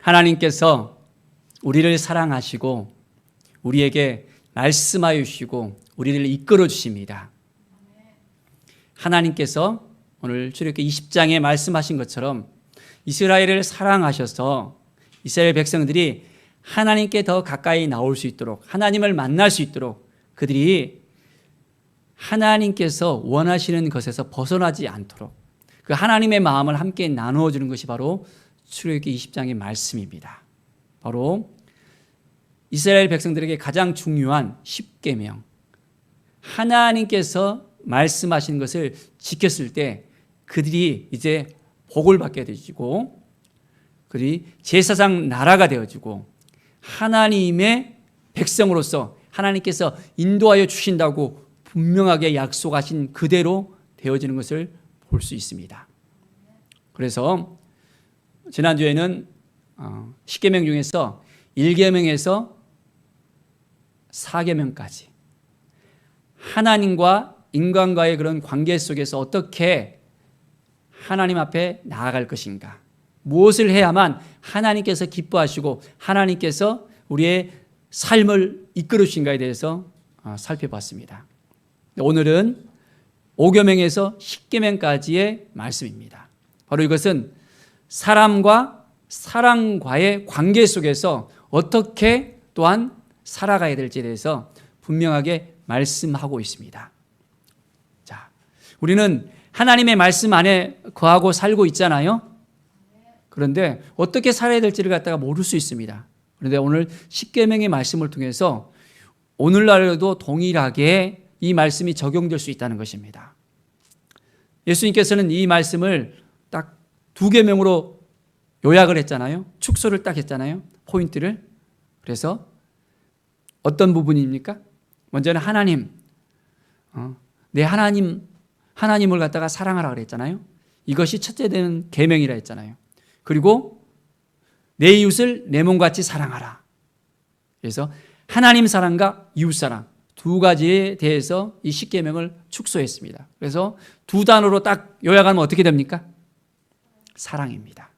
하나님께서 우리를 사랑하시고 우리에게 말씀하여 주시고 우리를 이끌어 주십니다. 하나님께서 오늘 출애굽기 20장에 말씀하신 것처럼 이스라엘을 사랑하셔서 이스라엘 백성들이 하나님께 더 가까이 나올 수 있도록, 하나님을 만날 수 있도록 그들이 하나님께서 원하시는 것에서 벗어나지 않도록 그 하나님의 마음을 함께 나누어 주는 것이 바로 출애굽기 20장의 말씀입니다. 바로 이스라엘 백성들에게 가장 중요한 10계명, 하나님께서 말씀하신 것을 지켰을 때 그들이 이제 복을 받게 되어지고 그들이 제사장 나라가 되어지고 하나님의 백성으로서 하나님께서 인도하여 주신다고 분명하게 약속하신 그대로 되어지는 것을 볼 수 있습니다. 그래서 지난주에는 10계명 중에서 1계명에서 4계명까지 하나님과 인간과의 그런 관계 속에서 어떻게 하나님 앞에 나아갈 것인가, 무엇을 해야만 하나님께서 기뻐하시고 하나님께서 우리의 삶을 이끌어 주신가에 대해서 살펴봤습니다. 오늘은 5계명에서 10계명까지의 말씀입니다. 바로 이것은 사람과 사랑과의 관계 속에서 어떻게 또한 살아가야 될지에 대해서 분명하게 말씀하고 있습니다. 자, 우리는 하나님의 말씀 안에 거하고 살고 있잖아요. 그런데 어떻게 살아야 될지를 갖다가 모를 수 있습니다. 그런데 오늘 10계명의 말씀을 통해서 오늘날에도 동일하게 이 말씀이 적용될 수 있다는 것입니다. 예수님께서는 이 말씀을 딱 2계명으로 요약을 했잖아요. 축소를 딱 했잖아요. 포인트를. 그래서 어떤 부분입니까? 먼저는 하나님, 내 하나님을 갖다가 사랑하라 그랬잖아요. 이것이 첫째 되는 계명이라 했잖아요. 그리고 내 이웃을 내 몸같이 사랑하라. 그래서 하나님 사랑과 이웃 사랑 두 가지에 대해서 이 10계명을 축소했습니다. 그래서 두 단어로 딱 요약하면 어떻게 됩니까? 사랑입니다.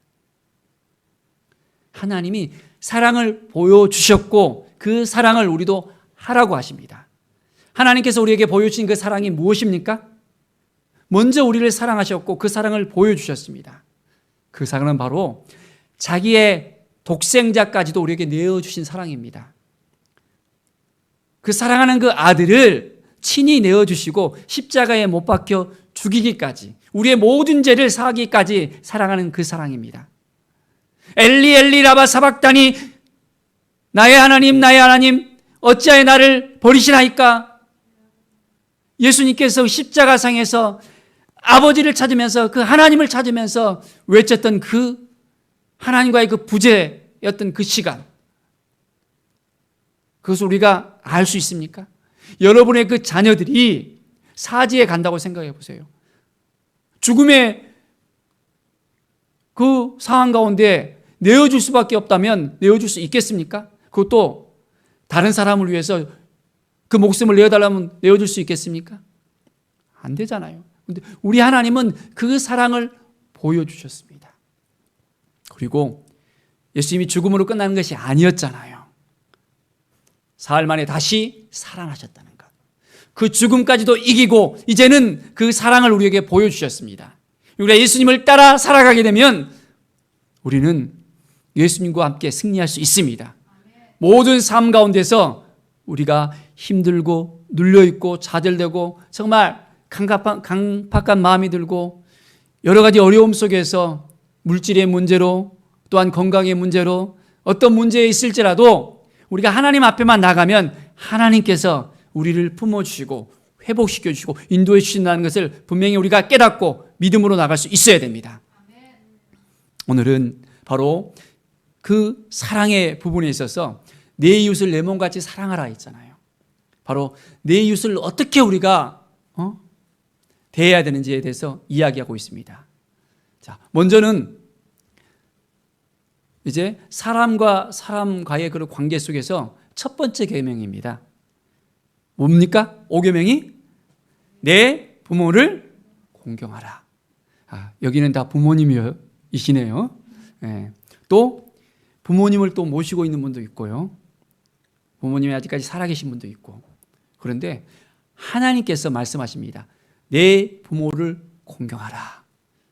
하나님이 사랑을 보여주셨고 그 사랑을 우리도 하라고 하십니다. 하나님께서 우리에게 보여주신 그 사랑이 무엇입니까? 먼저 우리를 사랑하셨고 그 사랑을 보여주셨습니다. 그 사랑은 바로 자기의 독생자까지도 우리에게 내어주신 사랑입니다. 그 사랑하는 그 아들을 친히 내어주시고 십자가에 못 박혀 죽이기까지, 우리의 모든 죄를 사하기까지 사랑하는 그 사랑입니다. 엘리 엘리 라바 사박다니, 나의 하나님 어찌하여 나를 버리시나이까. 예수님께서 십자가상에서 아버지를 찾으면서 그 하나님을 찾으면서 외쳤던 그 하나님과의 그 부재였던 그 시간, 그것을 우리가 알 수 있습니까? 여러분의 그 자녀들이 사지에 간다고 생각해 보세요. 죽음의 그 상황 가운데 내어줄 수밖에 없다면 내어줄 수 있겠습니까? 그것도 다른 사람을 위해서 그 목숨을 내어달라면 내어줄 수 있겠습니까? 안 되잖아요. 근데 우리 하나님은 그 사랑을 보여주셨습니다. 그리고 예수님이 죽음으로 끝나는 것이 아니었잖아요. 사흘 만에 다시 살아나셨다는 것. 그 죽음까지도 이기고 이제는 그 사랑을 우리에게 보여주셨습니다. 우리가 예수님을 따라 살아가게 되면 우리는 예수님과 함께 승리할 수 있습니다. 모든 삶 가운데서 우리가 힘들고 눌려있고 좌절되고 정말 강팍한 마음이 들고 여러 가지 어려움 속에서 물질의 문제로 또한 건강의 문제로 어떤 문제에 있을지라도 우리가 하나님 앞에만 나가면 하나님께서 우리를 품어주시고 회복시켜주시고 인도해 주신다는 것을 분명히 우리가 깨닫고 믿음으로 나갈 수 있어야 됩니다. 오늘은 바로 그 사랑의 부분에 있어서 내 이웃을 내 몸같이 사랑하라 했잖아요. 바로 내 이웃을 어떻게 우리가 대해야 되는지에 대해서 이야기하고 있습니다. 자, 먼저는 이제 사람과 사람과의 그런 관계 속에서 첫 번째 계명입니다. 뭡니까? 5계명이 내 부모를 공경하라. 여기는 다 부모님이시네요. 또 부모님을 또 모시고 있는 분도 있고요. 부모님이 아직까지 살아계신 분도 있고. 그런데 하나님께서 말씀하십니다. 내 부모를 공경하라.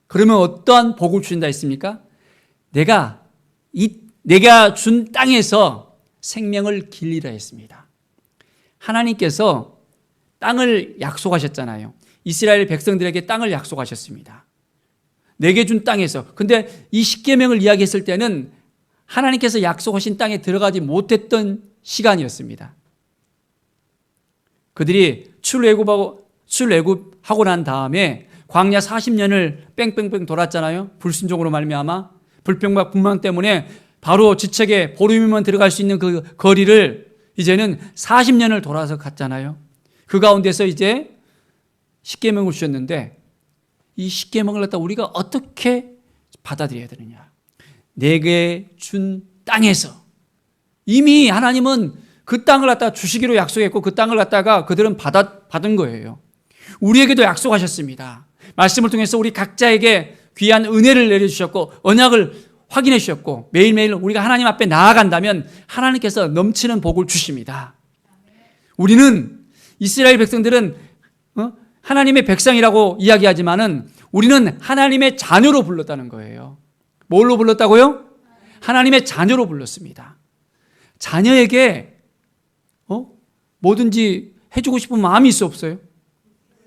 그러면 어떠한 복을 주신다 했습니까? 내가 준 땅에서 생명을 길리라 했습니다. 하나님께서 땅을 약속하셨잖아요. 이스라엘 백성들에게 땅을 약속하셨습니다. 내게 준 땅에서. 근데 이 십계명을 이야기했을 때는 하나님께서 약속하신 땅에 들어가지 못했던 시간이었습니다. 그들이 출애굽하고 난 다음에 광야 40년을 뺑뺑뺑 돌았잖아요. 불순종으로 말미암아 불평과 분망 때문에 바로 지책에 보름이면 들어갈 수 있는 그 거리를 이제는 40년을 돌아서 갔잖아요. 그 가운데서 이제 십계명을 주셨는데 이 십계명을 갖다 우리가 어떻게 받아들여야 되느냐? 내게 준 땅에서 이미 하나님은 그 땅을 갖다 주시기로 약속했고 그 땅을 갖다가 그들은 받은 거예요. 우리에게도 약속하셨습니다. 말씀을 통해서 우리 각자에게 귀한 은혜를 내려주셨고 언약을 확인해 주셨고 매일매일 우리가 하나님 앞에 나아간다면 하나님께서 넘치는 복을 주십니다. 우리는 이스라엘 백성들은 하나님의 백성이라고 이야기하지만은 우리는 하나님의 자녀로 불렀다는 거예요. 뭘로 불렀다고요? 하나님의 자녀로 불렀습니다. 자녀에게 뭐든지 해주고 싶은 마음이 있어 없어요?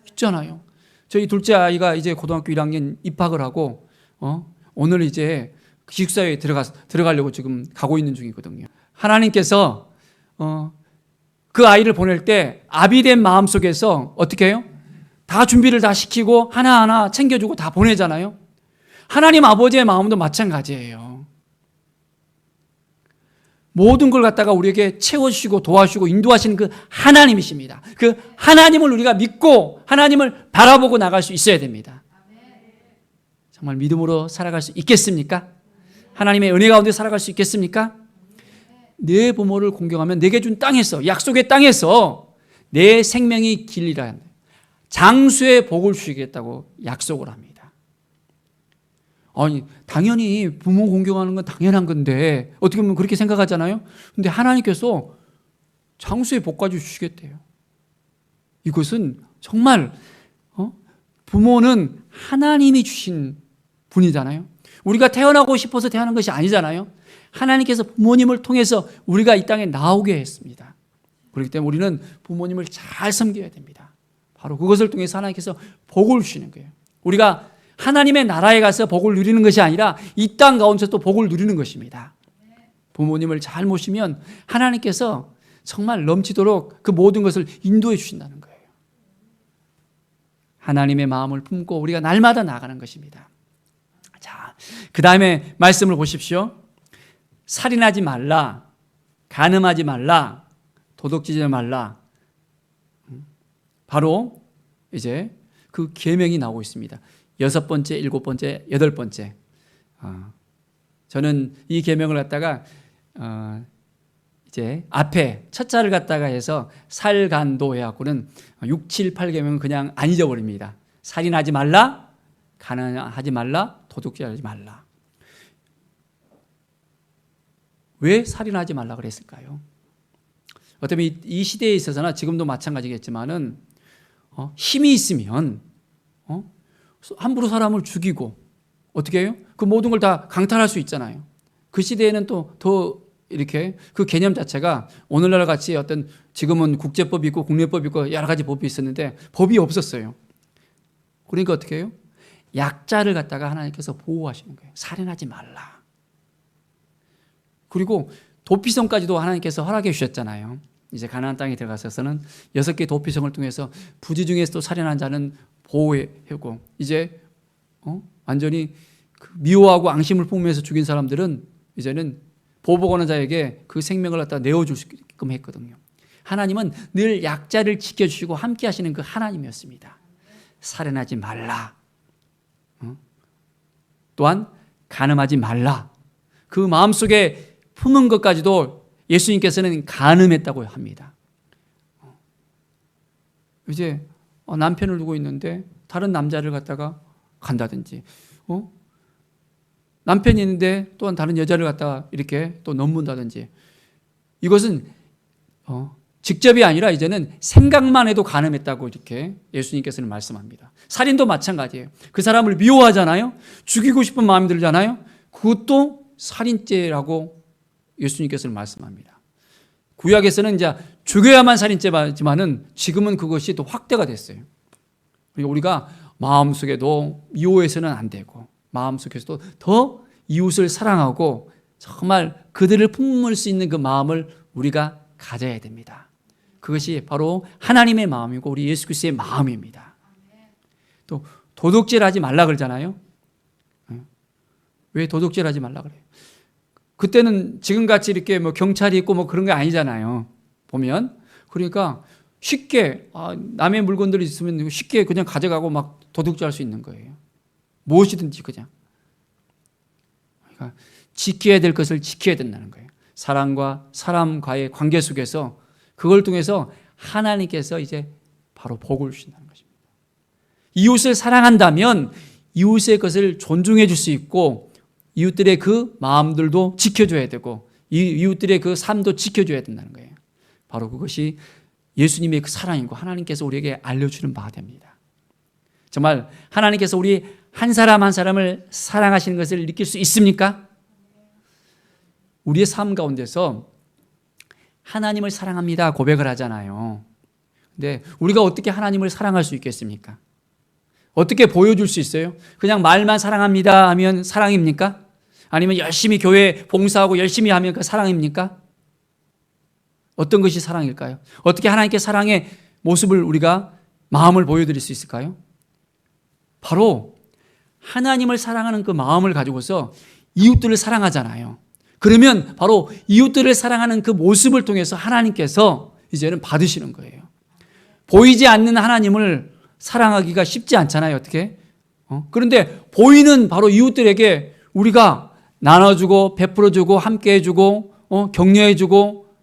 있잖아요. 저희 둘째 아이가 이제 고등학교 1학년 입학을 하고 오늘 이제 기숙사에 들어가려고 지금 가고 있는 중이거든요. 하나님께서 그 아이를 보낼 때 아비된 마음 속에서 어떻게 해요? 다 준비를 다 시키고 하나하나 챙겨주고 다 보내잖아요. 하나님 아버지의 마음도 마찬가지예요. 모든 걸 갖다가 우리에게 채워주시고 도와주시고 인도하시는 그 하나님이십니다. 그 하나님을 우리가 믿고 하나님을 바라보고 나갈 수 있어야 됩니다. 정말 믿음으로 살아갈 수 있겠습니까? 하나님의 은혜 가운데 살아갈 수 있겠습니까? 내 부모를 공경하면 내게 준 땅에서 약속의 땅에서 내 생명이 길리라 장수의 복을 주시겠다고 약속을 합니다. 아니 당연히 부모 공경하는 건 당연한 건데 어떻게 보면 그렇게 생각하잖아요. 근데 하나님께서 장수의 복까지 주시겠대요. 이것은 정말 부모는 하나님이 주신 분이잖아요. 우리가 태어나고 싶어서 태어난 것이 아니잖아요. 하나님께서 부모님을 통해서 우리가 이 땅에 나오게 했습니다. 그렇기 때문에 우리는 부모님을 잘 섬겨야 됩니다. 바로 그것을 통해서 하나님께서 복을 주시는 거예요. 우리가 하나님의 나라에 가서 복을 누리는 것이 아니라 이 땅 가운데서 또 복을 누리는 것입니다. 부모님을 잘 모시면 하나님께서 정말 넘치도록 그 모든 것을 인도해 주신다는 거예요. 하나님의 마음을 품고 우리가 날마다 나아가는 것입니다. 자, 그 다음에 말씀을 보십시오. 살인하지 말라, 간음하지 말라, 도둑질하지 말라. 바로 이제 그 계명이 나오고 있습니다. 6번째, 7번째, 8번째. 저는 이 계명을 갖다가 이제 앞에 첫 자를 갖다가 해서 살간도 해갖고는 6, 7, 8계명은 그냥 안 잊어버립니다. 살인하지 말라, 간음하지 말라, 도둑질하지 말라. 왜 살인하지 말라 그랬을까요? 어쩌면 이 시대에 있어서나 지금도 마찬가지겠지만은 힘이 있으면 함부로 사람을 죽이고 어떻게 해요? 그 모든 걸 다 강탈할 수 있잖아요. 그 시대에는 또 더 이렇게 그 개념 자체가 오늘날 같이 어떤 지금은 국제법이 있고 국내법이 있고 여러 가지 법이 있었는데 법이 없었어요. 그러니까 어떻게 해요? 약자를 갖다가 하나님께서 보호하시는 거예요. 살인하지 말라. 그리고 도피성까지도 하나님께서 허락해 주셨잖아요. 이제 가나안 땅에 들어가서는 6개 도피성을 통해서 부지 중에서 또 살인한 자는 보호하고 이제 완전히 미워하고 앙심을 품으면서 죽인 사람들은 이제는 보복하는 자에게 그 생명을 갖다 내어줄 수 있게끔 했거든요. 하나님은 늘 약자를 지켜주시고 함께 하시는 그 하나님이었습니다. 살인하지 말라. 또한 간음하지 말라. 그 마음속에 품은 것까지도 예수님께서는 간음했다고 합니다. 이제 남편을 두고 있는데 다른 남자를 갖다가 간다든지 남편이 있는데 또한 다른 여자를 갖다가 이렇게 또 넘문다든지, 이것은 직접이 아니라 이제는 생각만 해도 간음했다고 이렇게 예수님께서는 말씀합니다. 살인도 마찬가지예요. 그 사람을 미워하잖아요. 죽이고 싶은 마음이 들잖아요. 그것도 살인죄라고 예수님께서는 말씀합니다. 구약에서는 이제 죽여야만 살인죄지만은 지금은 그것이 또 확대가 됐어요. 우리가 마음속에도 미워해서는 안 되고, 마음속에서도 더 이웃을 사랑하고 정말 그들을 품을 수 있는 그 마음을 우리가 가져야 됩니다. 그것이 바로 하나님의 마음이고 우리 예수 그리스도의 마음입니다. 또 도둑질 하지 말라 그러잖아요. 왜 도둑질 하지 말라 그래요? 그때는 지금같이 이렇게 뭐 경찰이 있고 뭐 그런 게 아니잖아요. 보면. 그러니까 쉽게 남의 물건들이 있으면 쉽게 그냥 가져가고 막 도둑질할 수 있는 거예요. 무엇이든지 그냥. 그러니까 지켜야 될 것을 지켜야 된다는 거예요. 사람과 사람과의 관계 속에서 그걸 통해서 하나님께서 이제 바로 복을 주신다는 것입니다. 이웃을 사랑한다면 이웃의 것을 존중해 줄 수 있고, 이웃들의 그 마음들도 지켜줘야 되고, 이웃들의 그 삶도 지켜줘야 된다는 거예요. 바로 그것이 예수님의 그 사랑이고 하나님께서 우리에게 알려주는 바가 됩니다. 정말 하나님께서 우리 한 사람 한 사람을 사랑하시는 것을 느낄 수 있습니까? 우리의 삶 가운데서 하나님을 사랑합니다 고백을 하잖아요. 근데 우리가 어떻게 하나님을 사랑할 수 있겠습니까? 어떻게 보여줄 수 있어요? 그냥 말만 사랑합니다 하면 사랑입니까? 아니면 열심히 교회 봉사하고 열심히 하면 그 사랑입니까? 어떤 것이 사랑일까요? 어떻게 하나님께 사랑의 모습을 우리가 마음을 보여드릴 수 있을까요? 바로 하나님을 사랑하는 그 마음을 가지고서 이웃들을 사랑하잖아요. 그러면 바로 이웃들을 사랑하는 그 모습을 통해서 하나님께서 이제는 받으시는 거예요. 보이지 않는 하나님을 사랑하기가 쉽지 않잖아요. 어떻게? 그런데 보이는 바로 이웃들에게 우리가 나눠주고 베풀어주고 함께해주고 격려해주고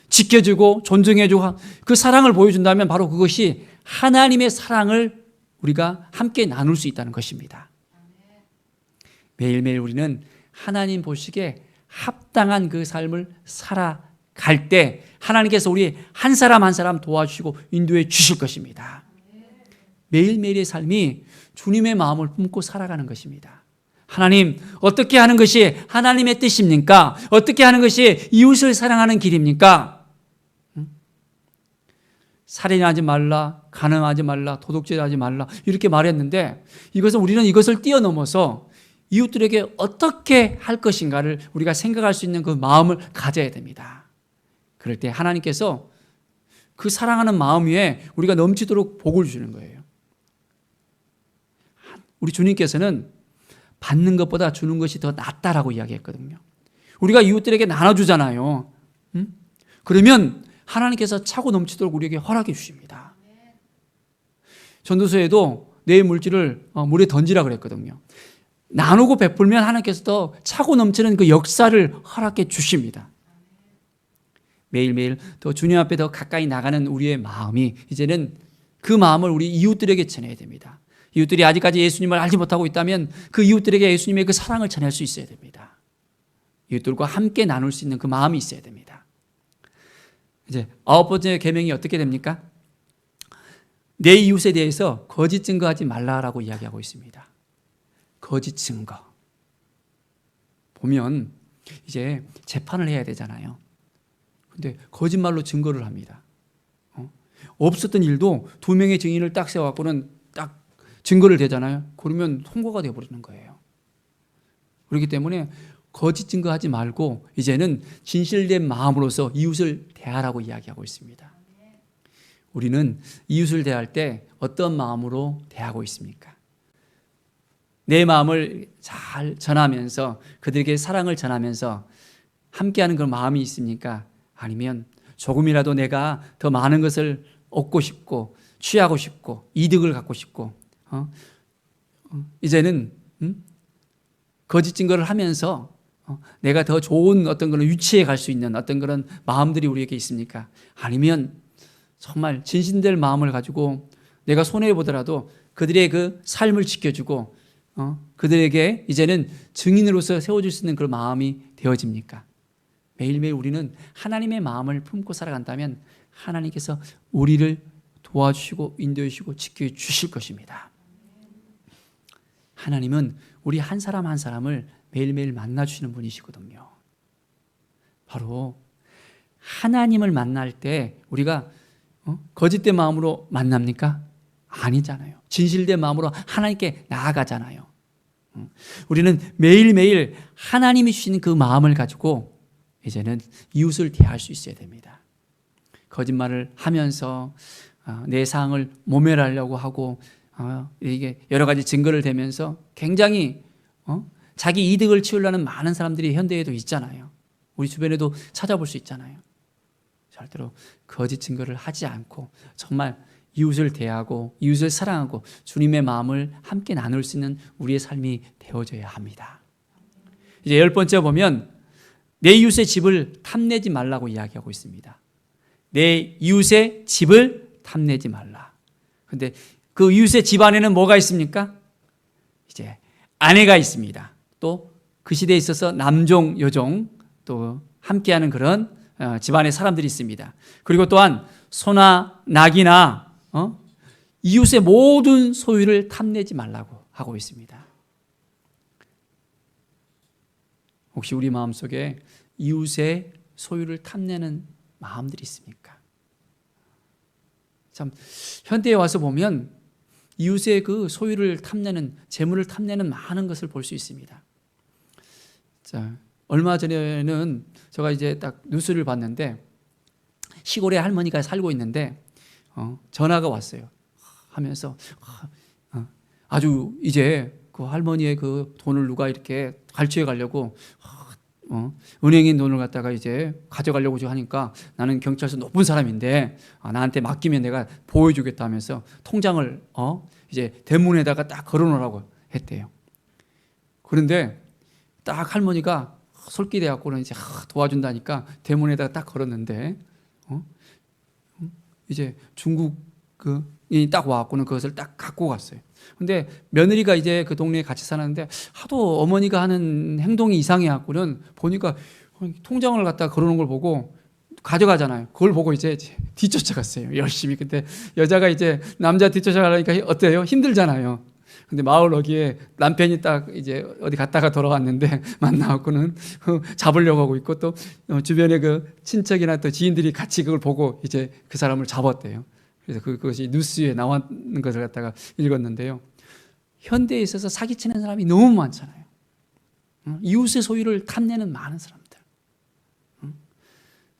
지켜주고 존중해주고 그 사랑을 보여준다면 바로 그것이 하나님의 사랑을 우리가 함께 나눌 수 있다는 것입니다. 매일매일 우리는 하나님 보시기에 합당한 그 삶을 살아갈 때 하나님께서 우리 한 사람 한 사람 도와주시고 인도해 주실 것입니다. 매일매일의 삶이 주님의 마음을 품고 살아가는 것입니다. 하나님, 어떻게 하는 것이 하나님의 뜻입니까? 어떻게 하는 것이 이웃을 사랑하는 길입니까? 살인하지 말라, 간음하지 말라, 도둑질하지 말라 이렇게 말했는데 우리는 이것을 뛰어넘어서 이웃들에게 어떻게 할 것인가를 우리가 생각할 수 있는 그 마음을 가져야 됩니다. 그럴 때 하나님께서 그 사랑하는 마음 위에 우리가 넘치도록 복을 주는 거예요. 우리 주님께서는 받는 것보다 주는 것이 더 낫다라고 이야기했거든요. 우리가 이웃들에게 나눠주잖아요. 그러면 하나님께서 차고 넘치도록 우리에게 허락해 주십니다. 전도서에도 내 물질을 물에 던지라 그랬거든요. 나누고 베풀면 하나님께서 더 차고 넘치는 그 역사를 허락해 주십니다. 매일매일 더 주님 앞에 더 가까이 나가는 우리의 마음이 이제는 그 마음을 우리 이웃들에게 전해야 됩니다. 이웃들이 아직까지 예수님을 알지 못하고 있다면 그 이웃들에게 예수님의 그 사랑을 전할 수 있어야 됩니다. 이웃들과 함께 나눌 수 있는 그 마음이 있어야 됩니다. 이제 9번째 계명이 어떻게 됩니까? 내 이웃에 대해서 거짓 증거하지 말라라고 이야기하고 있습니다. 거짓 증거. 보면 이제 재판을 해야 되잖아요. 근데 거짓말로 증거를 합니다. 없었던 일도 2명의 증인을 딱 세워갖고는 딱 증거를 대잖아요. 그러면 통과가 되어버리는 거예요. 그렇기 때문에 거짓 증거하지 말고 이제는 진실된 마음으로서 이웃을 대하라고 이야기하고 있습니다. 우리는 이웃을 대할 때 어떤 마음으로 대하고 있습니까? 내 마음을 잘 전하면서 그들에게 사랑을 전하면서 함께하는 그런 마음이 있습니까? 아니면 조금이라도 내가 더 많은 것을 얻고 싶고 취하고 싶고 이득을 갖고 싶고 이제는 거짓 증거를 하면서 내가 더 좋은 어떤 그런 위치에 갈 수 있는 어떤 그런 마음들이 우리에게 있습니까? 아니면 정말 진실될 마음을 가지고 내가 손해보더라도 그들의 그 삶을 지켜주고 그들에게 이제는 증인으로서 세워줄 수 있는 그런 마음이 되어집니까? 매일매일 우리는 하나님의 마음을 품고 살아간다면 하나님께서 우리를 도와주시고 인도해 주시고 지켜주실 것입니다. 하나님은 우리 한 사람 한 사람을 매일매일 만나주시는 분이시거든요. 바로 하나님을 만날 때 우리가 거짓된 마음으로 만납니까? 아니잖아요. 진실된 마음으로 하나님께 나아가잖아요. 우리는 매일매일 하나님이 주시는 그 마음을 가지고 이제는 이웃을 대할 수 있어야 됩니다. 거짓말을 하면서 내 상을 모멸하려고 하고 이게 여러 가지 증거를 대면서 굉장히 자기 이득을 치우려는 많은 사람들이 현대에도 있잖아요. 우리 주변에도 찾아볼 수 있잖아요. 절대로 거짓 증거를 하지 않고 정말 이웃을 대하고 이웃을 사랑하고 주님의 마음을 함께 나눌 수 있는 우리의 삶이 되어져야 합니다. 이제 10번째 보면 내 이웃의 집을 탐내지 말라고 이야기하고 있습니다. 내 이웃의 집을 탐내지 말라. 그런데 그 이웃의 집 안에는 뭐가 있습니까? 이제 아내가 있습니다. 또 그 시대에 있어서 남종, 여종 또 함께하는 그런 집안의 사람들이 있습니다. 그리고 또한 소나 낙이나 이웃의 모든 소유를 탐내지 말라고 하고 있습니다. 혹시 우리 마음속에 이웃의 소유를 탐내는 마음들이 있습니까? 참 현대에 와서 보면 이웃의 그 소유를 탐내는, 재물을 탐내는 많은 것을 볼 수 있습니다. 자, 얼마 전에는 제가 이제 딱 뉴스를 봤는데 시골에 할머니가 살고 있는데 전화가 왔어요. 하면서 아주 이제 그 할머니의 그 돈을 누가 이렇게 갈취해 가려고 은행인 돈을 갖다가 이제 가져가려고 하니까 나는 경찰서 높은 사람인데 나한테 맡기면 내가 보호해주겠다 하면서 통장을 이제 대문에다가 딱 걸어놓으라고 했대요. 그런데 딱 할머니가 솔깃해갖고는 이제 도와준다니까 대문에다가 딱 걸었는데 이제 중국이 딱 와갖고는 그것을 딱 갖고 갔어요. 근데 며느리가 이제 그 동네에 같이 사는데 하도 어머니가 하는 행동이 이상해갖고는 보니까 통장을 갖다 걸어놓은 걸 보고 가져가잖아요. 그걸 보고 이제 뒤쫓아갔어요. 열심히. 근데 여자가 이제 남자 뒤쫓아가려니까 어때요? 힘들잖아요. 근데 마을 어귀에 남편이 딱 이제 어디 갔다가 돌아왔는데 만나갖고는 잡으려고 하고 있고 또 주변에 그 친척이나 또 지인들이 같이 그걸 보고 이제 그 사람을 잡았대요. 그래서 그것이 뉴스에 나왔는 것을 갖다가 읽었는데요. 현대에 있어서 사기치는 사람이 너무 많잖아요. 이웃의 소유를 탐내는 많은 사람들.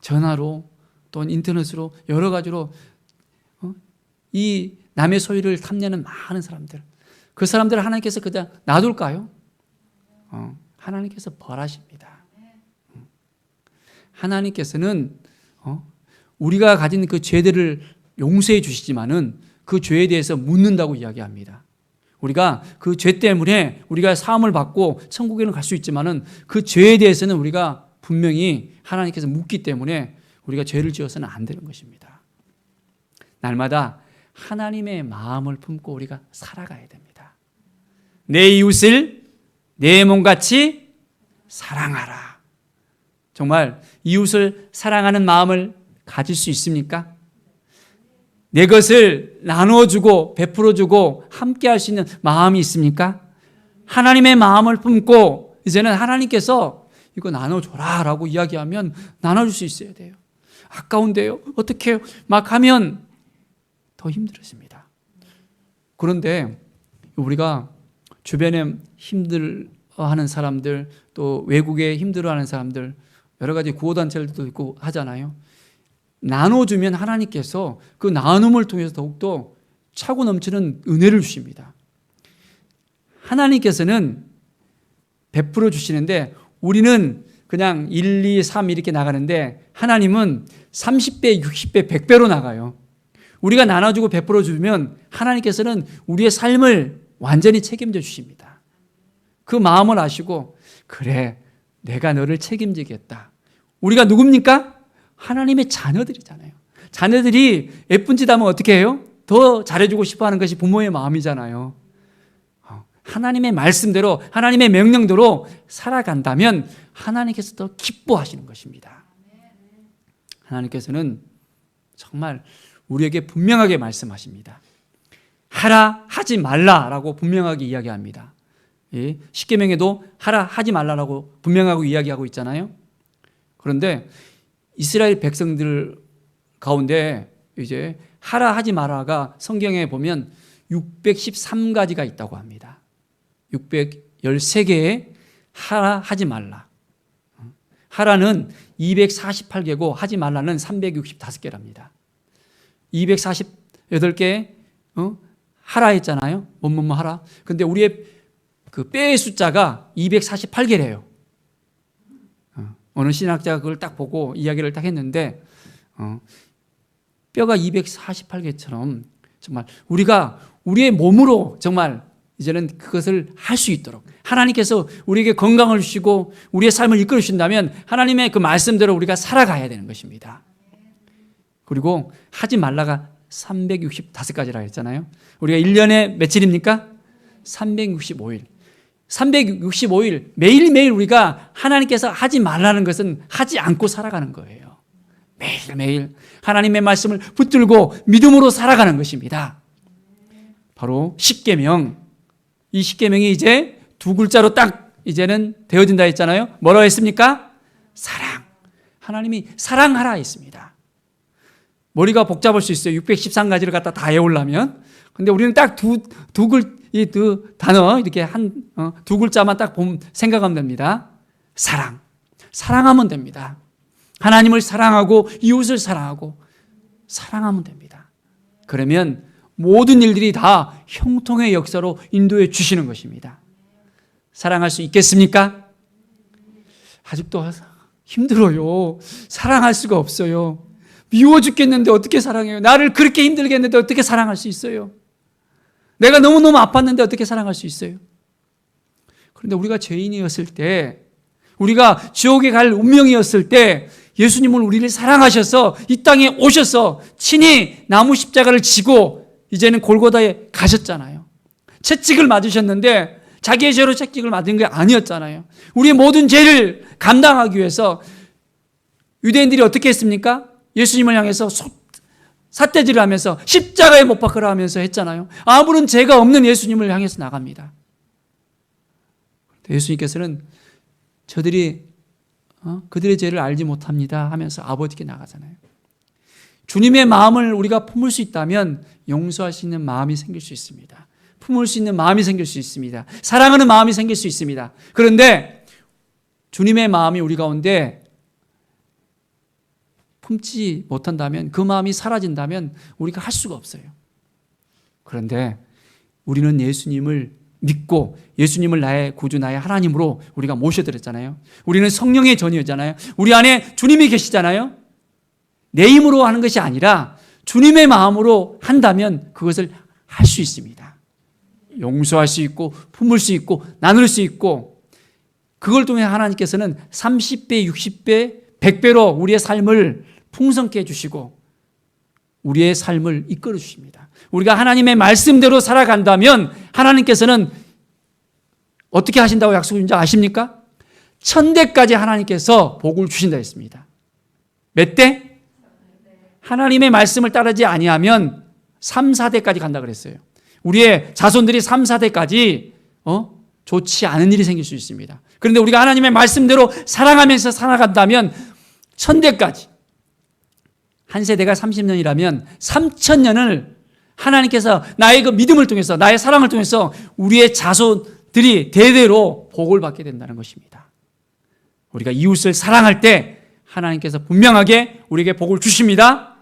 전화로 또는 인터넷으로 여러 가지로 이 남의 소유를 탐내는 많은 사람들. 그 사람들을 하나님께서 그냥 놔둘까요? 하나님께서 벌하십니다. 하나님께서는 우리가 가진 그 죄들을 용서해 주시지만은 그 죄에 대해서 묻는다고 이야기합니다. 우리가 그 죄 때문에 우리가 사함을 받고 천국에는 갈 수 있지만은 그 죄에 대해서는 우리가 분명히 하나님께서 묻기 때문에 우리가 죄를 지어서는 안 되는 것입니다. 날마다 하나님의 마음을 품고 우리가 살아가야 됩니다. 내 이웃을 내 몸같이 사랑하라. 정말 이웃을 사랑하는 마음을 가질 수 있습니까? 내 것을 나눠주고 베풀어주고 함께 할 수 있는 마음이 있습니까? 하나님의 마음을 품고 이제는 하나님께서 이거 나눠줘라 라고 이야기하면 나눠줄 수 있어야 돼요. 아까운데요? 어떻게 해요? 막 하면 더 힘들어집니다. 그런데 우리가 주변에 힘들어하는 사람들 또 외국에 힘들어하는 사람들 여러 가지 구호단체들도 있고 하잖아요. 나눠주면 하나님께서 그 나눔을 통해서 더욱더 차고 넘치는 은혜를 주십니다. 하나님께서는 베풀어 주시는데 우리는 그냥 1, 2, 3 이렇게 나가는데 하나님은 30배, 60배, 100배로 나가요. 우리가 나눠주고 베풀어 주면 하나님께서는 우리의 삶을 완전히 책임져 주십니다. 그 마음을 아시고 그래 내가 너를 책임지겠다. 우리가 누굽니까? 하나님의 자녀들이잖아요. 자녀들이 예쁜 짓 하면 어떻게 해요? 더 잘해주고 싶어하는 것이 부모의 마음이잖아요. 하나님의 말씀대로, 하나님의 명령대로 살아간다면 하나님께서 더 기뻐하시는 것입니다. 하나님께서는 정말 우리에게 분명하게 말씀하십니다. 하라, 하지 말라라고 분명하게 이야기합니다. 십계명에도 하라, 하지 말라라고 분명하고 이야기하고 있잖아요. 그런데 이스라엘 백성들 가운데 이제 하라, 하지 말라가 성경에 보면 613가지가 있다고 합니다. 613개의 하라, 하지 말라. 하라는 248개고 하지 말라는 365개랍니다. 248개 하라 했잖아요. 뭐뭐뭐 하라. 근데 우리의 그 뼈의 숫자가 248개래요. 어느 신학자가 그걸 딱 보고 이야기를 딱 했는데 뼈가 248개처럼 정말 우리가 우리의 몸으로 정말 이제는 그것을 할 수 있도록 하나님께서 우리에게 건강을 주시고 우리의 삶을 이끌어 주신다면 하나님의 그 말씀대로 우리가 살아가야 되는 것입니다. 그리고 하지 말라가 365가지라 했잖아요. 우리가 1년에 며칠입니까? 365일. 365일 매일매일 우리가 하나님께서 하지 말라는 것은 하지 않고 살아가는 거예요. 매일매일 하나님의 말씀을 붙들고 믿음으로 살아가는 것입니다. 바로 십계명. 이 십계명이 이제 두 글자로 딱 이제는 되어진다 했잖아요. 뭐라고 했습니까? 사랑. 하나님이 사랑하라 했습니다. 머리가 복잡할 수 있어요. 613가지를 갖다 다 외우려면. 근데 우리는 딱 이 두 단어 이렇게 두 글자만 딱 생각하면 됩니다. 사랑. 사랑하면 됩니다. 하나님을 사랑하고 이웃을 사랑하면 됩니다. 그러면 모든 일들이 다 형통의 역사로 인도해 주시는 것입니다. 사랑할 수 있겠습니까? 아직도 힘들어요. 사랑할 수가 없어요. 미워 죽겠는데 어떻게 사랑해요? 나를 그렇게 힘들게 했는데 어떻게 사랑할 수 있어요? 내가 너무너무 아팠는데 어떻게 사랑할 수 있어요? 그런데 우리가 죄인이었을 때, 우리가 지옥에 갈 운명이었을 때 예수님은 우리를 사랑하셔서 이 땅에 오셔서 친히 나무 십자가를 지고 이제는 골고다에 가셨잖아요. 채찍을 맞으셨는데 자기의 죄로 채찍을 맞은 게 아니었잖아요. 우리의 모든 죄를 감당하기 위해서 유대인들이 어떻게 했습니까? 예수님을 향해서 삿대질을 하면서 십자가에 못 박으라 하면서 했잖아요. 아무런 죄가 없는 예수님을 향해서 나갑니다. 예수님께서는 저들이 그들의 죄를 알지 못합니다 하면서 아버지께 나가잖아요. 주님의 마음을 우리가 품을 수 있다면 용서할 수 있는 마음이 생길 수 있습니다. 품을 수 있는 마음이 생길 수 있습니다. 사랑하는 마음이 생길 수 있습니다. 그런데 주님의 마음이 우리 가운데 품지 못한다면, 그 마음이 사라진다면 우리가 할 수가 없어요. 그런데 우리는 예수님을 믿고 예수님을 나의 구주, 나의 하나님으로 우리가 모셔드렸잖아요. 우리는 성령의 전이었잖아요. 우리 안에 주님이 계시잖아요. 내 힘으로 하는 것이 아니라 주님의 마음으로 한다면 그것을 할 수 있습니다. 용서할 수 있고 품을 수 있고 나눌 수 있고, 그걸 통해 하나님께서는 30배, 60배, 100배로 우리의 삶을 풍성케 해주시고 우리의 삶을 이끌어 주십니다. 우리가 하나님의 말씀대로 살아간다면 하나님께서는 어떻게 하신다고 약속하신 줄 아십니까? 1000대까지 하나님께서 복을 주신다 했습니다. 몇 대? 하나님의 말씀을 따르지 아니하면 3, 4대까지 간다 그랬어요. 우리의 자손들이 3, 4대까지 좋지 않은 일이 생길 수 있습니다. 그런데 우리가 하나님의 말씀대로 살아가면서 살아간다면 1000대까지, 한 세대가 30년이라면 3000년을 하나님께서 나의 그 믿음을 통해서, 나의 사랑을 통해서 우리의 자손들이 대대로 복을 받게 된다는 것입니다. 우리가 이웃을 사랑할 때 하나님께서 분명하게 우리에게 복을 주십니다.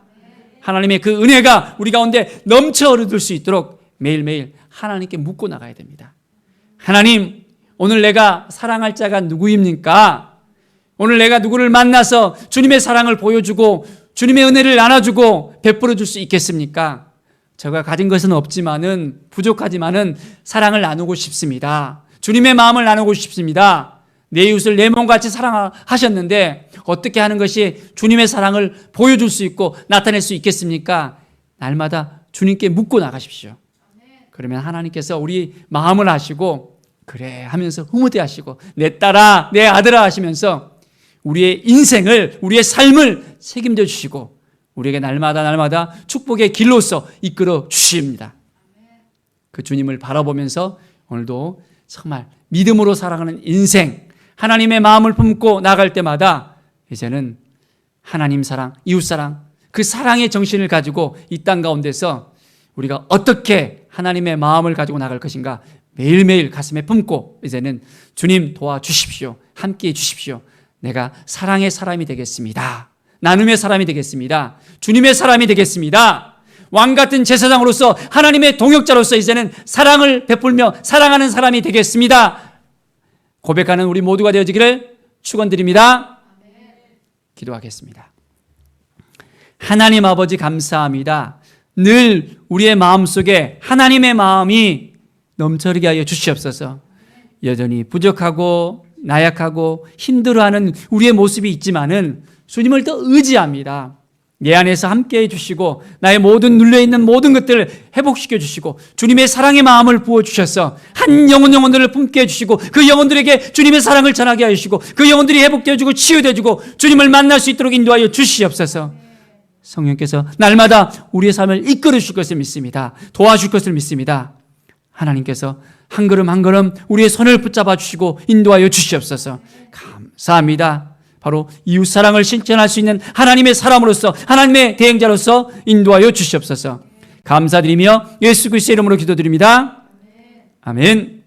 하나님의 그 은혜가 우리 가운데 넘쳐 흐를 수 있도록 매일매일 하나님께 묻고 나가야 됩니다. 하나님, 오늘 내가 사랑할 자가 누구입니까? 오늘 내가 누구를 만나서 주님의 사랑을 보여주고 주님의 은혜를 나눠주고 베풀어 줄 수 있겠습니까? 제가 가진 것은 없지만은, 부족하지만은 사랑을 나누고 싶습니다. 주님의 마음을 나누고 싶습니다. 내 이웃을 내 몸같이 사랑하셨는데 어떻게 하는 것이 주님의 사랑을 보여줄 수 있고 나타낼 수 있겠습니까? 날마다 주님께 묻고 나가십시오. 그러면 하나님께서 우리 마음을 아시고 그래 하면서 흐뭇해 하시고 내 딸아 내 아들아 하시면서 우리의 인생을 우리의 삶을 책임져 주시고 우리에게 날마다 축복의 길로서 이끌어 주십니다. 그 주님을 바라보면서 오늘도 정말 믿음으로 살아가는 인생, 하나님의 마음을 품고 나갈 때마다 이제는 하나님 사랑, 이웃 사랑, 그 사랑의 정신을 가지고 이 땅 가운데서 우리가 어떻게 하나님의 마음을 가지고 나갈 것인가 매일매일 가슴에 품고 이제는 주님 도와주십시오. 함께해 주십시오. 내가 사랑의 사람이 되겠습니다. 나눔의 사람이 되겠습니다. 주님의 사람이 되겠습니다. 왕같은 제사장으로서 하나님의 동역자로서 이제는 사랑을 베풀며 사랑하는 사람이 되겠습니다. 고백하는 우리 모두가 되어지기를 축원드립니다. 기도하겠습니다. 하나님 아버지 감사합니다. 늘 우리의 마음속에 하나님의 마음이 넘쳐나게 하여 주시옵소서. 여전히 부족하고 나약하고 힘들어하는 우리의 모습이 있지만은 주님을 더 의지합니다. 내 안에서 함께해 주시고 나의 모든 눌려있는 모든 것들을 회복시켜 주시고 주님의 사랑의 마음을 부어주셔서 한 영혼들을 품게 해주시고 그 영혼들에게 주님의 사랑을 전하게 하시고 그 영혼들이 회복되어주고 치유되어주고 주님을 만날 수 있도록 인도하여 주시옵소서. 성령께서 날마다 우리의 삶을 이끌어 주실 것을 믿습니다. 도와줄 것을 믿습니다. 하나님께서 한 걸음 한 걸음 우리의 손을 붙잡아 주시고 인도하여 주시옵소서. 감사합니다. 바로 이웃사랑을 실천할 수 있는 하나님의 사람으로서 하나님의 대행자로서 인도하여 주시옵소서. 감사드리며 예수 그리스도의 이름으로 기도드립니다. 아멘.